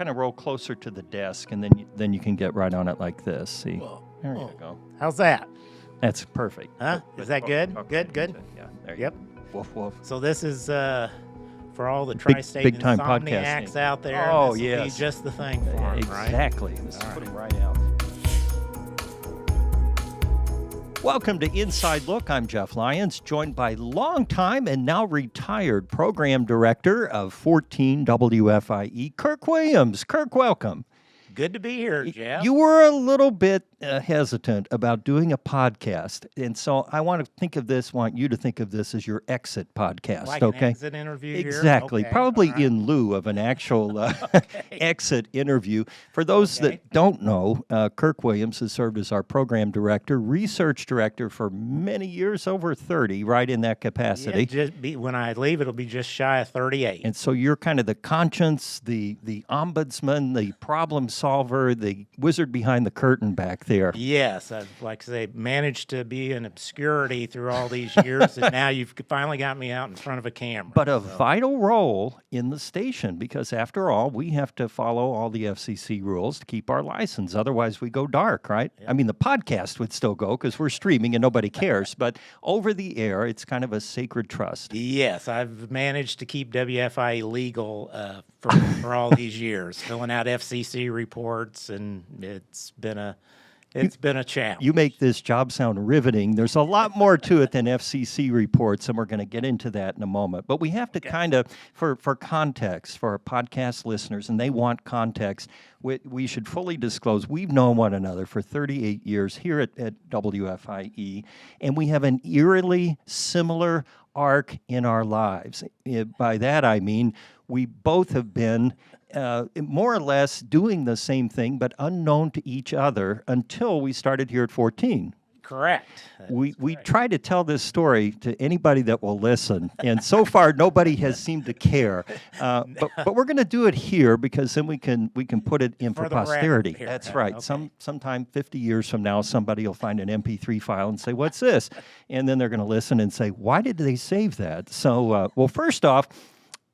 kind of roll closer to the desk, and then you can get right on it like this. See, there you go. How's that? That's perfect. Huh? Is that good? Good. Yeah. There you Yep. go. Woof woof. So this is for all the tri-state big-time insomniacs podcasting. out there. Oh, this will yes. be just the thing for 'em, Exactly. right? Let's All put right. them right out. Welcome to Inside Look. I'm Jeff Lyons, joined by longtime and now retired program director of 14 WFIE, Kirk Williams. Kirk, welcome. Good to be here, Jeff. You were a little bit hesitant about doing a podcast, and so I want you to think of this as your exit podcast, like okay? an exit interview here? Exactly. Okay, Probably all right. in lieu of an actual exit interview. For those that don't know, Kirk Williams has served as our program director, research director for many years, over 30, right in that capacity. When I leave, it'll be just shy of 38. And so you're kind of the conscience, the ombudsman, the problem solver, the wizard behind the curtain back there. Yes, I've, like I say, managed to be in obscurity through all these years, and now you've finally got me out in front of a camera. But a vital role in the station, because after all, we have to follow all the FCC rules to keep our license. Otherwise, we go dark, right? I mean, the podcast would still go because we're streaming and nobody cares. But over the air, it's kind of a sacred trust. Yes, I've managed to keep WFIE legal for all these years, filling out FCC reports, and it's been a challenge. You make this job sound riveting. There's a lot more to it than FCC reports, and we're going to get into that in a moment. But we have to kind of, for context, for our podcast listeners, and they want context, we should fully disclose we've known one another for 38 years here at WFIE, and we have an eerily similar arc in our lives. By that I mean we both have been more or less doing the same thing, but unknown to each other until we started here at 14. Correct. We try to tell this story to anybody that will listen, and so far nobody has seemed to care. But we're going to do it here because then we can put it in for posterity. That's right. Okay. Sometime 50 years from now, somebody will find an MP3 file and say, "What's this?" And then they're going to listen and say, "Why did they save that?" So, well, first off,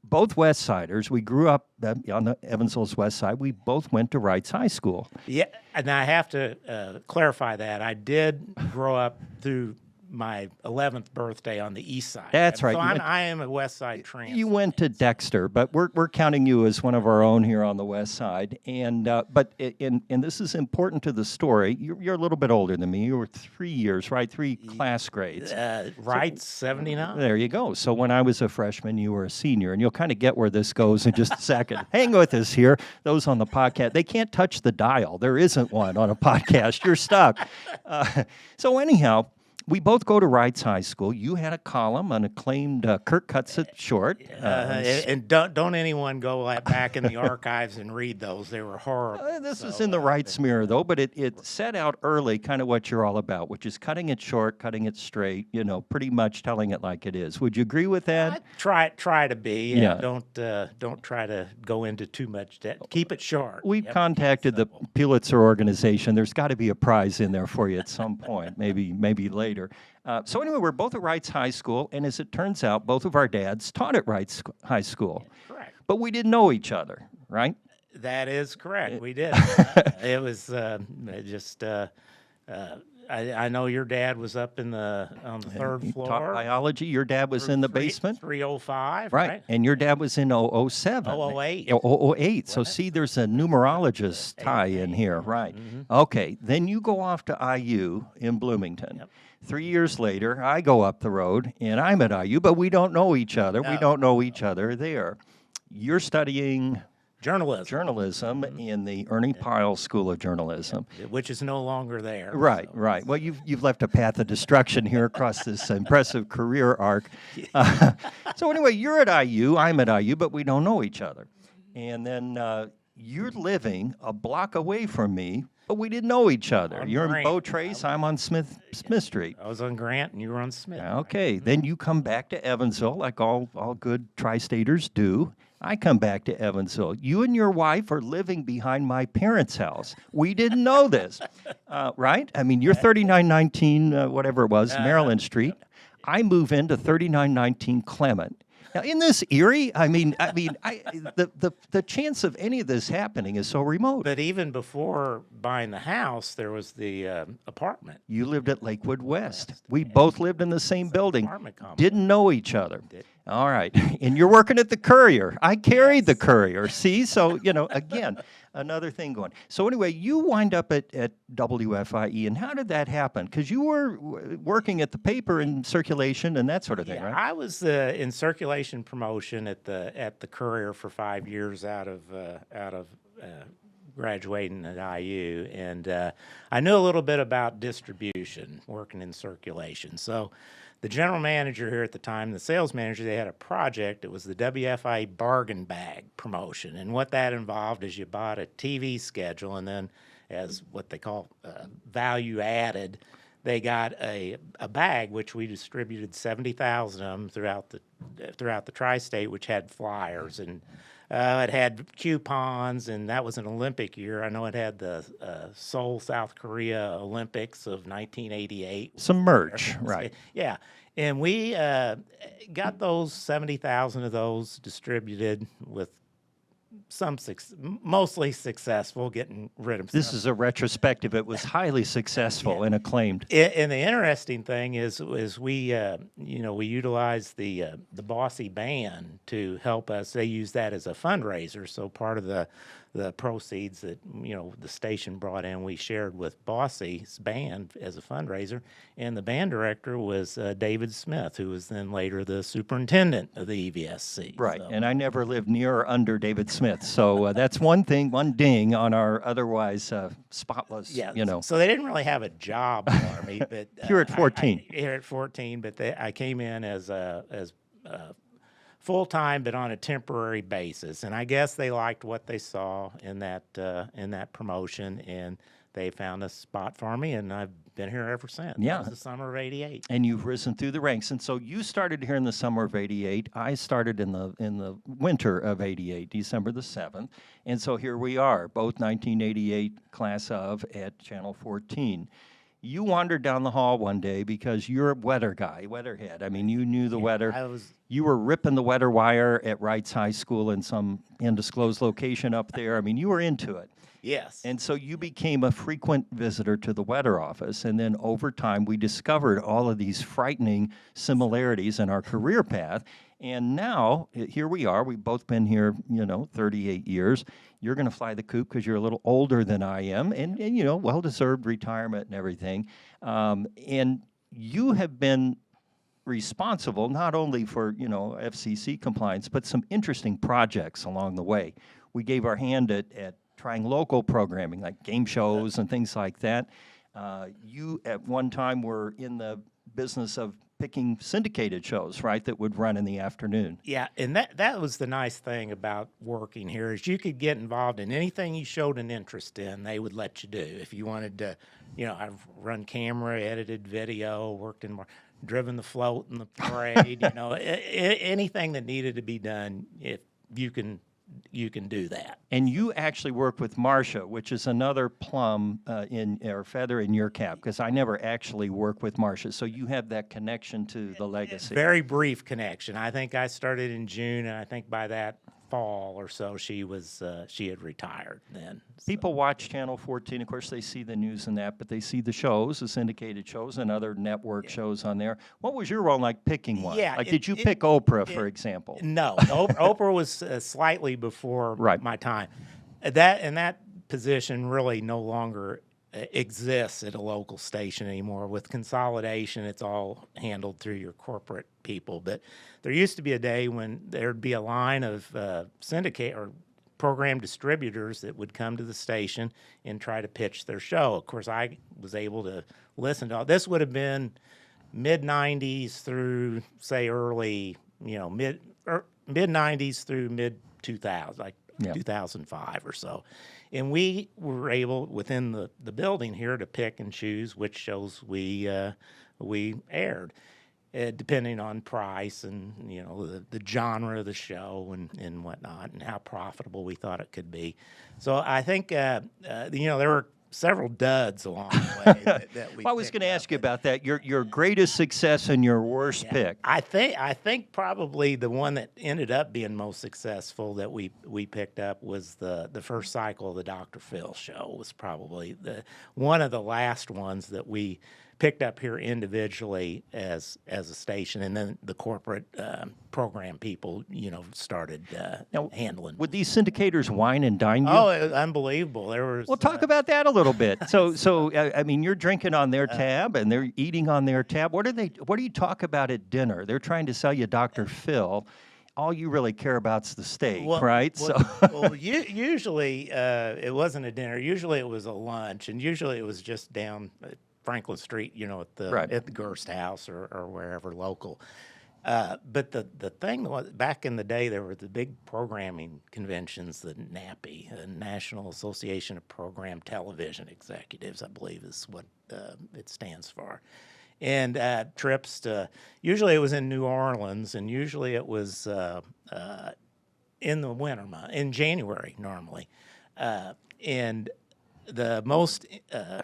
both West Siders, we grew up on the Evansville's West Side. We both went to Wrights High School. Yeah, and I have to clarify that. I did grow up through my 11th birthday on the East Side. That's right. So I am a West Side transplant. You went to Dexter, but we're counting you as one of our own here on the West Side. And this is important to the story. You're a little bit older than me. You were 3 years, right? 3 class grades. Right, 79. There you go. So when I was a freshman, you were a senior, and you'll kind of get where this goes in just a second. Hang with us here. Those on the podcast, they can't touch the dial. There isn't one on a podcast. You're stuck. So anyhow, we both go to Wrights High School. You had a column, an acclaimed Kirk Cuts It Short. And don't anyone go back in the archives and read those. They were horrible. This is in the Wrights Mirror, though, but it set out early kind of what you're all about, which is cutting it short, cutting it straight, pretty much telling it like it is. Would you agree with that? Try to be. Yeah. Don't try to go into too much depth. Keep it short. We've contacted the Pulitzer organization. There's got to be a prize in there for you at some point, maybe later. So anyway, we're both at Wrights High School, and as it turns out, both of our dads taught at Wrights High School. Correct. But we didn't know each other, right? That is correct. We did. It was just. I know your dad was up on the third He floor. taught biology. Your dad was in the basement. 305. Right. And your dad was in 007. 008. 008. So see, there's a numerologist tie in here. Right. Okay. Then you go off to IU in Bloomington. Yep. 3 years later, I go up the road, and I'm at IU, but we don't know each other. No. We don't know each other there. You're studying Journalism. in the Ernie Pyle School of Journalism. Which is no longer there. Right, right. Well, you've left a path of destruction here across this impressive career arc. So anyway, you're at IU, I'm at IU, but we don't know each other. And then you're living a block away from me, but we didn't know each other. On You're in Grant. Beau Trace, I'm on Smith Street. I was on Grant and you were on Smith. Okay, then you come back to Evansville like all good tri-staters do. I come back to Evansville. You and your wife are living behind my parents' house. We didn't know this, right? I mean, you're 3919, whatever it was, Maryland Street. I move into 3919 Clement. Now, in this Erie, the chance of any of this happening is so remote. But even before buying the house, there was the apartment. You lived at Lakewood West. We both lived in the same building. Apartment complex. Didn't know each other. All right. And you're working at the Courier. I carried the Courier. See? So, again, another thing going. So anyway, you wind up at WFIE, and how did that happen? Because you were working at the paper in circulation and that sort of thing, right? I was in circulation promotion at the Courier for 5 years out of graduating at IU, and I knew a little bit about distribution, working in circulation. So the general manager here at the time, the sales manager, they had a project. It was the WFIE bargain bag promotion, and what that involved is you bought a TV schedule, and then as what they call value added, they got a bag, which we distributed 70,000 of them throughout the tri-state, which had flyers, and it had coupons, and that was an Olympic year. I know it had the Seoul, South Korea Olympics of 1988. Some merch, right? Yeah, and we got those 70,000 of those distributed with mostly successful, getting rid of This stuff. is a retrospective. It was highly successful and acclaimed. And the interesting thing is we we utilized the Bossy band to help us. They use that as a fundraiser. So part of the proceeds that the station brought in, we shared with Bossy's band as a fundraiser. And the band director was David Smith, who was then later the superintendent of the EVSC. Right, So. and I never lived near or under David Smith, so that's one ding on our otherwise spotless, So they didn't really have a job for me, but Here at 14. Here at 14, but I came in as full-time, but on a temporary basis, and I guess they liked what they saw in that promotion, and they found a spot for me, and I've been here ever since. Yeah. That was the summer of '88. And you've risen through the ranks. And so you started here in the summer of '88. I started in the winter of '88, December the 7th. And so here we are, both 1988 class of at Channel 14. You wandered down the hall one day because you're a weatherhead. I mean, you knew the weather. You were ripping the weather wire at Wrights High School in some undisclosed location up there. I mean, you were into it. Yes. And so you became a frequent visitor to the weather office. And then over time, we discovered all of these frightening similarities in our career path. And now, here we are. We've both been here, 38 years. You're going to fly the coop because you're a little older than I am, and well-deserved retirement and everything. And you have been responsible not only for, FCC compliance, but some interesting projects along the way. We gave our hand at trying local programming, like game shows and things like that. You, at one time, were in the business of picking syndicated shows, right, that would run in the afternoon. Yeah, and that was the nice thing about working here is you could get involved in anything you showed an interest in, they would let you do. If you wanted to, I've run camera, edited video, worked in driven the float in the parade, anything that needed to be done, if you can do that. And you actually work with Marcia, which is another plum or feather in your cap, because I never actually work with Marcia. So you have that connection to the legacy. Very brief connection. I think I started in June, and I think by that fall or so, she had retired then. So. People watch Channel 14. Of course, they see the news and that, but they see the shows, the syndicated shows, and other network shows on there. What was your role like picking one? Yeah, did you pick Oprah, for example? No, Oprah was slightly before my time. That position really no longer exists at a local station anymore. With consolidation, it's all handled through your corporate people. But there used to be a day when there'd be a line of syndicate or program distributors that would come to the station and try to pitch their show. Of course, I was able to listen to all. This would have been mid-'90s through, say, early, mid-'90s through mid-2000s, like 2005 or so. And we were able, within the building here, to pick and choose which shows we aired, depending on price and, the genre of the show and whatnot, and how profitable we thought it could be. So I think, there were several duds along the way that we. Well, I was picked going to up. ask you about that. Your greatest success and your worst pick. I think probably the one that ended up being most successful that we picked up was the first cycle of the Dr. Phil show. Was probably one of the last ones that we picked up here individually as a station, and then the corporate program people, started handling. Would these syndicators wine and dine you? Oh, it was unbelievable! There was. Well, talk about that a little bit. So I mean, you're drinking on their tab and they're eating on their tab. What do you talk about at dinner? They're trying to sell you Dr. Phil. All you really care about's the steak, right? Usually it wasn't a dinner. Usually it was a lunch, and usually it was just down Franklin Street, at the Gerst House or wherever local. But the thing was, back in the day, there were the big programming conventions, the NAPI, the National Association of Program Television Executives, I believe is what it stands for. And trips to, usually it was in New Orleans, and usually it was in the winter month, in January normally. And the most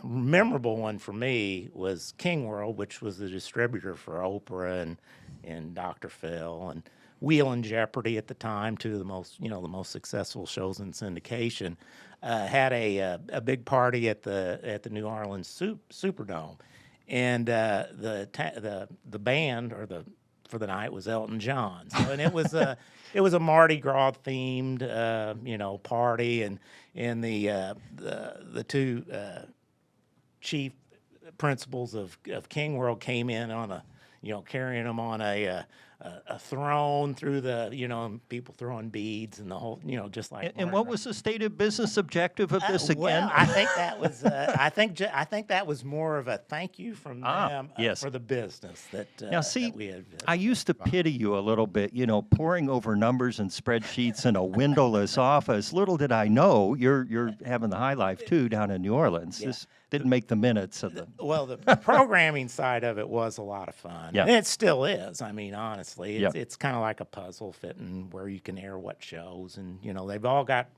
memorable one for me was King World, which was the distributor for Oprah and Dr. Phil and Wheel and Jeopardy at the time, two of the most successful shows in syndication. Had a big party at the New Orleans Superdome, and the band for the night was Elton John. So, and it was a Mardi Gras themed party, and the two chief principals of King World came in on carrying them on a throne through the people throwing beads and the whole just like. And what was the stated business objective of this again? Well, I think that was I think that was more of a thank you from them for the business that. Now, see, that we had, I used to pity you a little bit, poring over numbers and spreadsheets in a windowless office. Little did I know you're having the high life too down in New Orleans. Yeah. This didn't make the minutes of the. Well, the programming side of it was a lot of fun, and it still is. I mean, honestly, it's kind of like a puzzle fitting where you can air what shows, and they've all got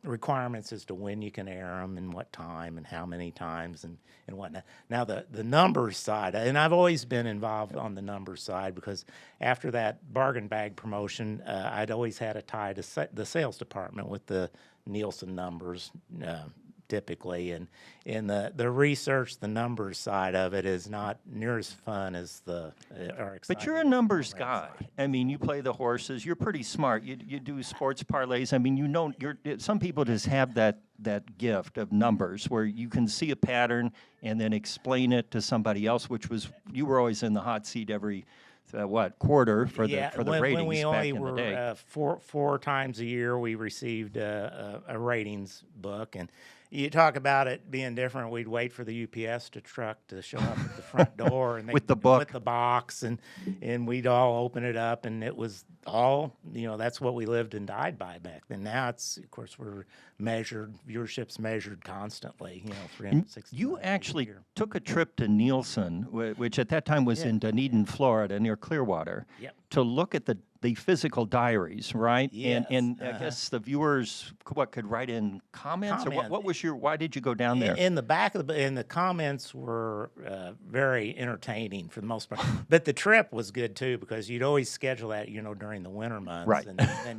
requirements as to when you can air them and what time and how many times and whatnot. Now, the numbers side, and I've always been involved on the numbers side because after that bargain bag promotion, I'd always had a tie to the sales department with the Nielsen numbers. Typically, and in the research, the numbers side of it is not near as fun as the. But you're a numbers guy. I mean, you play the horses. You're pretty smart. You do sports parlays. I mean, some people just have that gift of numbers where you can see a pattern and then explain it to somebody else. You were always in the hot seat every. Quarter for the ratings when we back only in the day. Four times a year we received a ratings book, and you talk about it being different. We'd wait for the UPS truck to show up at the front door, and with the book, with the box, and we'd all open it up, and it was all that's what we lived and died by back then. Now it's of course we're viewership's measured constantly. 360. You actually took a trip to Nielsen, which at that time was in Dunedin, Florida, near Clearwater, to look at the physical diaries, right? Yes. And I guess the viewers could write in comments, or what was why did you go down there? In the back of and the comments were very entertaining for the most part. But the trip was good too because you'd always schedule that during the winter months, right? And then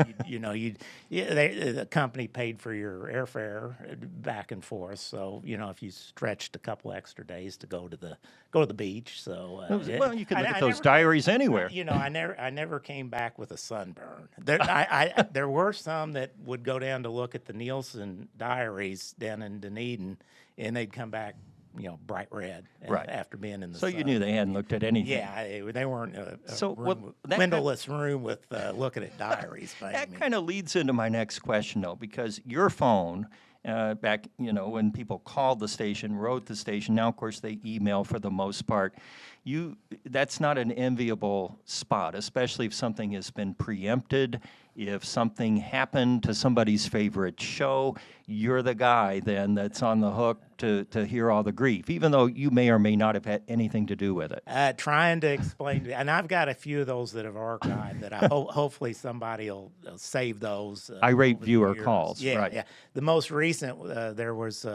the company paid for your airfare back and forth. So if you stretched a couple extra days to go to the beach, so you could look at those diaries anywhere. I never came back with a sunburn. There were some that would go down to look at the Nielsen diaries down in Dunedin, and they'd come back, bright red after being in the sun. So you knew they hadn't looked at anything. Yeah, they weren't that windowless room with looking at diaries. That kind of leads into my next question, though, because your phone, back, when people called the station, wrote the station, now, of course, they email for the most part. That's not an enviable spot, especially if something has been preempted If something happened to somebody's favorite show, you're the guy then that's on the hook to hear all the grief, even though you may or may not have had anything to do with it. Trying to explain, and I've got a few of those that have archived that hopefully somebody will save those. Irate over the viewer years. calls, Yeah, right. yeah. The most recent, there was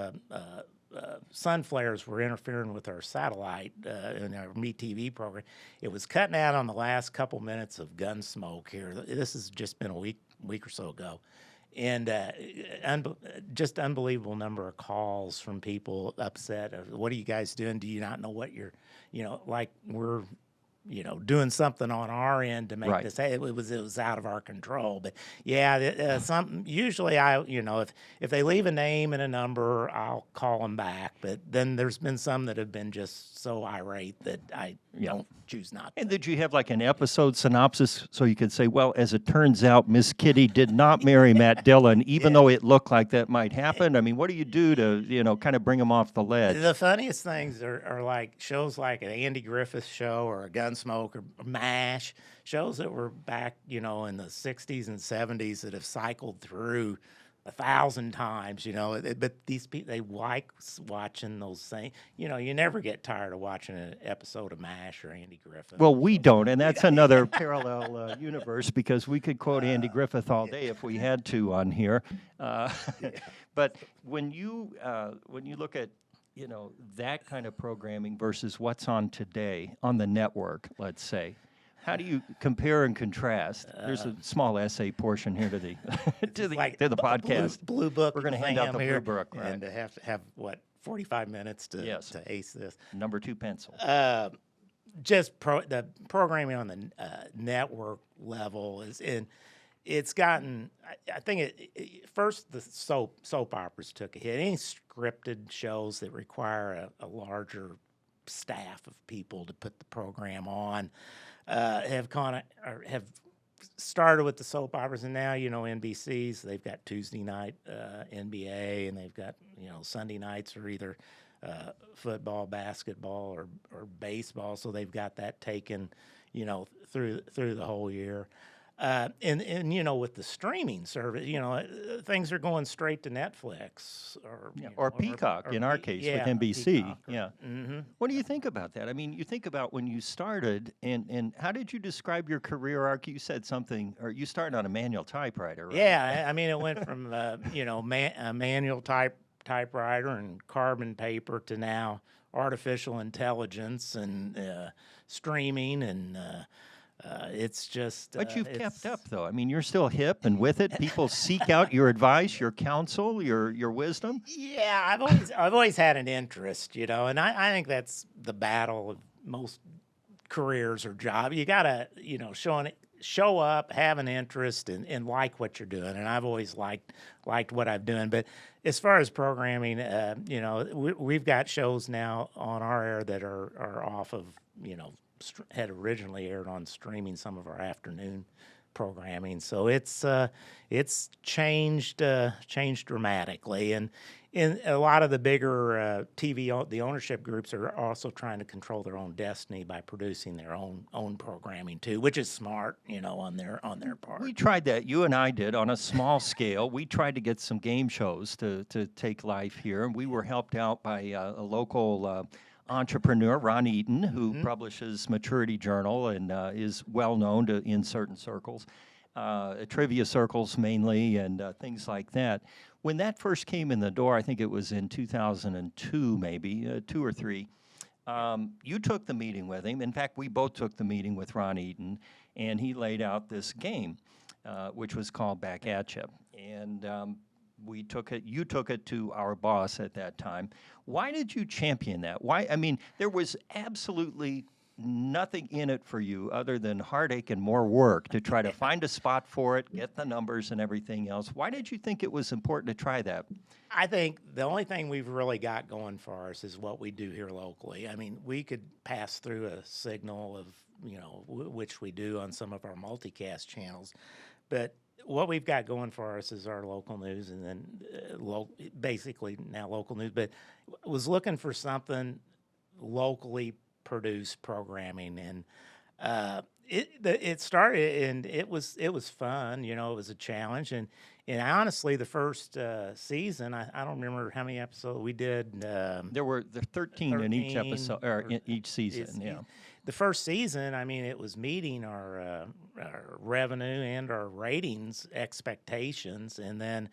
sun flares were interfering with our satellite in our Meet TV program. It was cutting out on the last couple minutes of gun smoke here. This has just been a week or so ago. And just unbelievable number of calls from people upset. What are you guys doing? Do you not know what you're, like we're, doing something on our end to make Right. this. It was out of our control. But yeah, some usually if they leave a name and a number, I'll call them back. But then there's been some that have been just so irate that I don't choose not to. And did you have like an episode synopsis so you could say, well, as it turns out, Miss Kitty did not marry Matt Dillon, even though it looked like that might happen? I mean, what do you do to, kind of bring him off the ledge? The funniest things are like shows like an Andy Griffith show or a Gunsmoke or MASH, shows that were back, in the 60s and 70s that have cycled through 1,000 times, but these people, they like watching those things. You never get tired of watching an episode of MASH or Andy Griffith. Well, we don't, and that's another parallel universe because we could quote Andy Griffith all day if we had to on here. But when you look at that kind of programming versus what's on today on the network, let's say, how do you compare and contrast? There's a small essay portion here to the to the podcast. Blue book. We're going to hand out the here, blue book, right? and to have 45 minutes to ace this. Number 2 pencil. The programming on the network level is in. It's gotten. I think first the soap operas took a hit. Any scripted shows that require a larger staff of people to put the program on have started with the soap operas, and now NBC's they've got Tuesday night NBA, and they've got Sunday nights are either football, basketball, or baseball. So they've got that taken through the whole year. And with the streaming service, things are going straight to Netflix or Peacock in our case with NBC. Peacock, Mm-hmm. What do you think about that? I mean, you think about when you started, and how did you describe your career arc? You said something, or you started on a manual typewriter, right? Yeah, I mean, it went from a manual typewriter and carbon paper to now artificial intelligence and streaming and. It's just. But you've kept up, though. I mean, you're still hip and with it. People seek out your advice, your counsel, your wisdom. Yeah, I've always had an interest, and I think that's the battle of most careers or jobs. You gotta, show up, have an interest, and like what you're doing. And I've always liked what I'm doing. But as far as programming, we've got shows now on our air that are off of, had originally aired on streaming some of our afternoon programming. So it's changed dramatically, and in a lot of the bigger TV, the ownership groups are also trying to control their own destiny by producing their own programming too, which is smart, on their part. We tried that. You and I did on a small scale. We tried to get some game shows to take life here, and we were helped out by a local entrepreneur, Ron Eaton, who publishes Maturity Journal and is well known in certain circles, trivia circles mainly, and things like that. When that first came in the door, I think it was in 2002, maybe 2 or 3. You took the meeting with him. In fact, we both took the meeting with Ron Eaton, and he laid out this game, which was called Back At Ya. And we took it. You took it to our boss at that time. Why did you champion that? Why? I mean, there was absolutely nothing in it for you other than heartache and more work to try to find a spot for it, get the numbers and everything else. Why did you think it was important to try that? I think the only thing we've really got going for us is what we do here locally. I mean, we could pass through a signal of, which we do on some of our multicast channels, but what we've got going for us is our local news, and then basically now local news, but was looking for something locally produced programming, and it started, and it was fun. You know, it was a challenge, and honestly, the first season, I don't remember how many episodes we did. There were 13 in each 13 episode or in each season. it's, Yeah. the first season, I mean, it was meeting our revenue and our ratings expectations, and then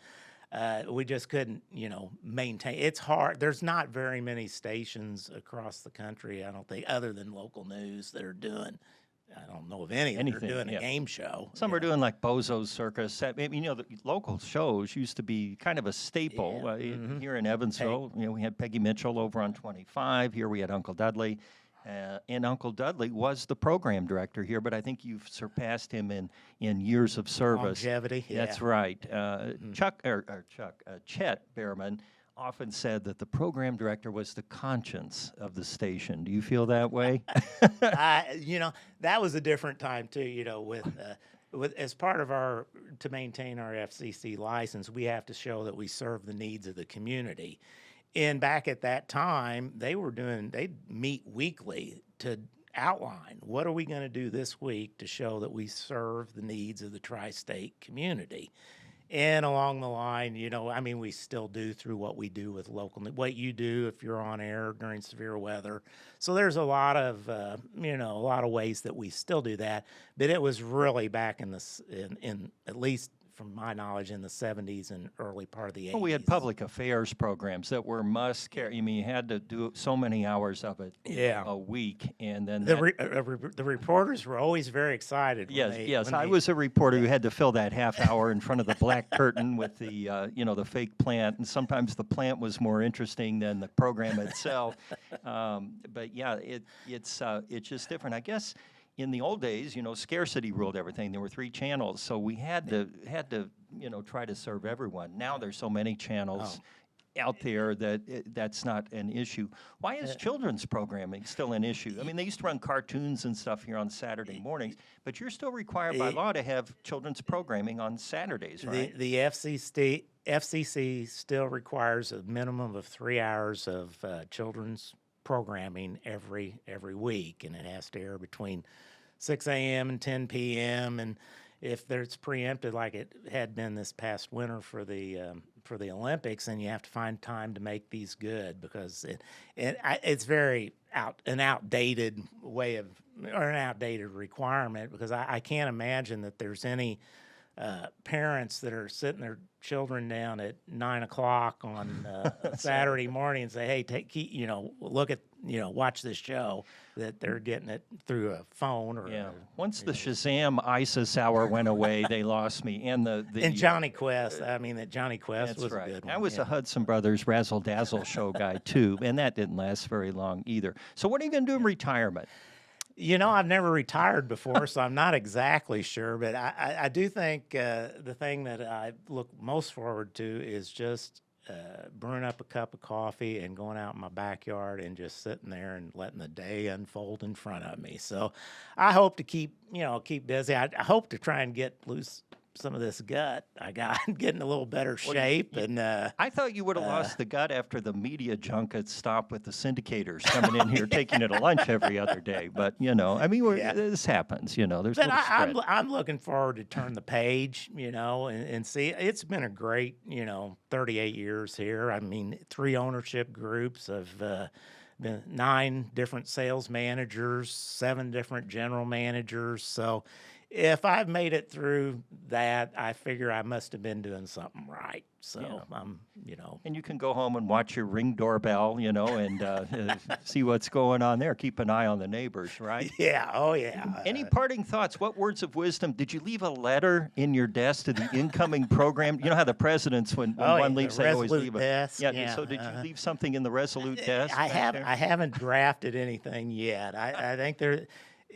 we just couldn't, maintain. It's hard. There's not very many stations across the country, I don't think, other than local news that are doing. I don't know of any that are Anything, doing yeah. a game show. Some are doing like Bozo's Circus. I mean, the local shows used to be kind of a staple. Yeah. Here in Evansville, we had Peggy Mitchell over on 25. Here we had Uncle Dudley. And Uncle Dudley was the program director here, but I think you've surpassed him in years of service. Longevity, yeah. That's right. Chet Behrman often said that the program director was the conscience of the station. Do you feel that way? That was a different time too. With as part of to maintain our FCC license, we have to show that we serve the needs of the community. And back at that time, they'd meet weekly to outline what are we going to do this week to show that we serve the needs of the tri-state community. And along the line, we still do through what we do with what you do if you're on air during severe weather. So there's a lot of ways that we still do that. But it was really back in at least from my knowledge, in the 70s and early part of the 80s. Well, we had public affairs programs that were must carry. I mean, you had to do so many hours of it a week, and then the reporters were always very excited. Yes. I was a reporter who had to fill that half hour in front of the black curtain with the the fake plant, and sometimes the plant was more interesting than the program itself. But yeah, it's just different, I guess. In the old days, scarcity ruled everything. There were 3 channels, so we had to try to serve everyone. Now there's so many channels out there that that's not an issue. Why is children's programming still an issue? I mean, they used to run cartoons and stuff here on Saturday mornings, but you're still required by law to have children's programming on Saturdays, right? The FCC still requires a minimum of 3 hours of children's programming every week, and it has to air between 6 a.m. and 10 p.m. And if there's preempted like it had been this past winter for the Olympics, then you have to find time to make these good, because it's very an outdated way of, or an outdated requirement, because I can't imagine that there's any parents that are sitting their children down at 9 o'clock on Saturday morning and say, "Hey, look at, watch this show," that they're getting it through a phone or. Once the Shazam ISIS hour went away, they lost me. And and Johnny Quest. That Johnny Quest was right. a good one. I was a Hudson Brothers Razzle Dazzle show guy too, and that didn't last very long either. So what are you going to do in retirement? I've never retired before, so I'm not exactly sure. But I do think the thing that I look most forward to is just brewing up a cup of coffee and going out in my backyard and just sitting there and letting the day unfold in front of me. So I hope to keep busy. I hope to try and get loose some of this gut I got, getting a little better shape. I thought you would have lost the gut after the media junket stopped with the syndicators coming in here taking you to lunch every other day. But this happens. There's. But I'm looking forward to turn the page. And see. It's been a great 38 years here. I mean, 3 ownership groups of. Been 9 different sales managers, 7 different general managers. So if I've made it through that, I figure I must have been doing something right. So I'm. And you can go home and watch your Ring doorbell, and see what's going on there. Keep an eye on the neighbors, right? Yeah. Oh, yeah. Any parting thoughts? What words of wisdom? Did you leave a letter in your desk to the incoming program? You know how the presidents, when one leaves, they always leave a desk. Yeah. So did you leave something in the Resolute desk? I haven't drafted anything yet. I think there.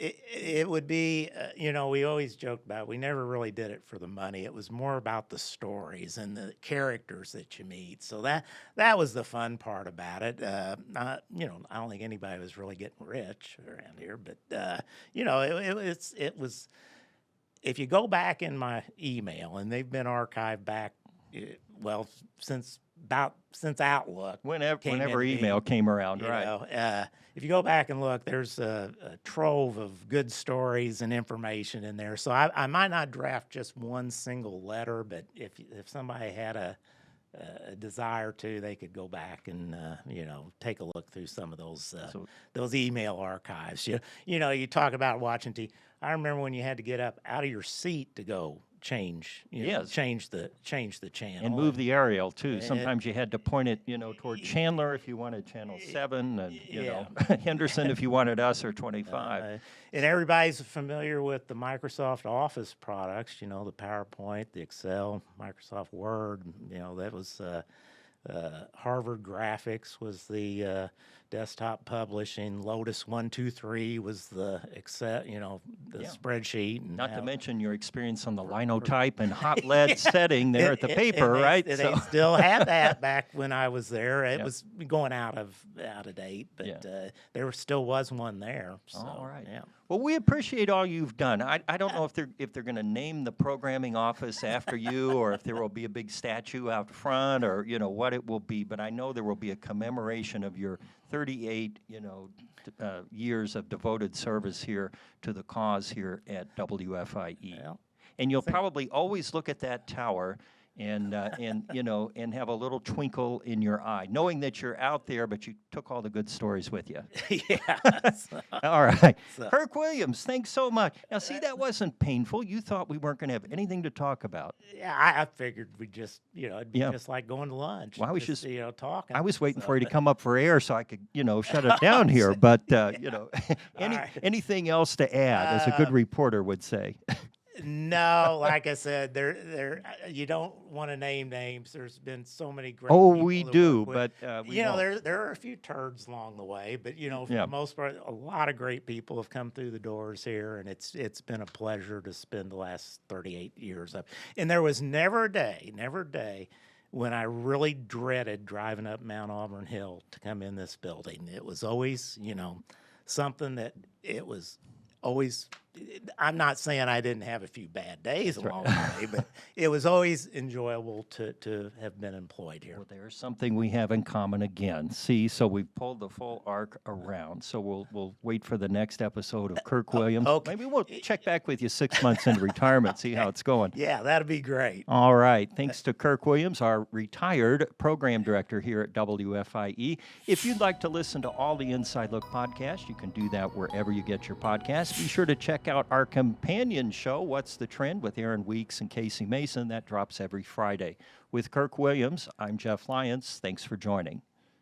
It would be, we always joked about it. We never really did it for the money. It was more about the stories and the characters that you meet. So that was the fun part about it. I don't think anybody was really getting rich around here, but it was. If you go back in my email, and they've been archived back, since about since Outlook. Whenever email came around, right? If you go back and look, there's a trove of good stories and information in there. So I might not draft just one single letter, but if somebody had a desire to, they could go back and take a look through some of those email archives. You talk about watching TV. I remember when you had to get up out of your seat to go change the channel And move the aerial too. Sometimes you had to point it, toward Chandler if you wanted channel 7, and Henderson if you wanted us or 25. And everybody's familiar with the Microsoft Office products. The PowerPoint, the Excel, Microsoft Word. That was Harvard Graphics was the desktop publishing. Lotus 123 was the Excel, the spreadsheet. And not to mention your experience on the linotype and hot lead setting there at the paper, right? They still had that back when I was there. It was going out of date, but there still was one there. So, all right. Yeah. Well, we appreciate all you've done. I don't know if they're going to name the programming office after you, or if there will be a big statue out front, or what it will be. But I know there will be a commemoration of your 38 years of devoted service here to the cause here at WFIE. Well, and you'll probably always look at that tower and have a little twinkle in your eye, knowing that you're out there, but you took all the good stories with you. All right. Kirk Williams, thanks so much. Now, see, that wasn't painful. You thought we weren't going to have anything to talk about. Yeah, I figured we'd just, it'd be just like going to lunch. Well, I was just talking. I was waiting for you to come up for air so I could, shut it down here. But, anything else to add, as a good reporter would say? No, like I said, there. You don't want to name names. There's been so many great. Oh, people we to do, work with. but we won't. there are a few turds along the way, but for the most part, a lot of great people have come through the doors here, and it's been a pleasure to spend the last 38 years up. And there was never a day when I really dreaded driving up Mount Auburn Hill to come in this building. It was always, something that it was always. I'm not saying I didn't have a few bad days along the way, but it was always enjoyable to have been employed here. Well, there's something we have in common again. See, so we've pulled the full arc around. So we'll wait for the next episode of Kirk Williams. Okay. Maybe we'll check back with you 6 months into retirement, see how it's going. Yeah, that'd be great. All right. Thanks to Kirk Williams, our retired program director here at WFIE. If you'd like to listen to all the Inside Look podcasts, you can do that wherever you get your podcasts. Be sure to check out our companion show, What's the Trend, with Aaron Weeks and Casey Mason. That drops every Friday. With Kirk Williams, I'm Jeff Lyons. Thanks for joining.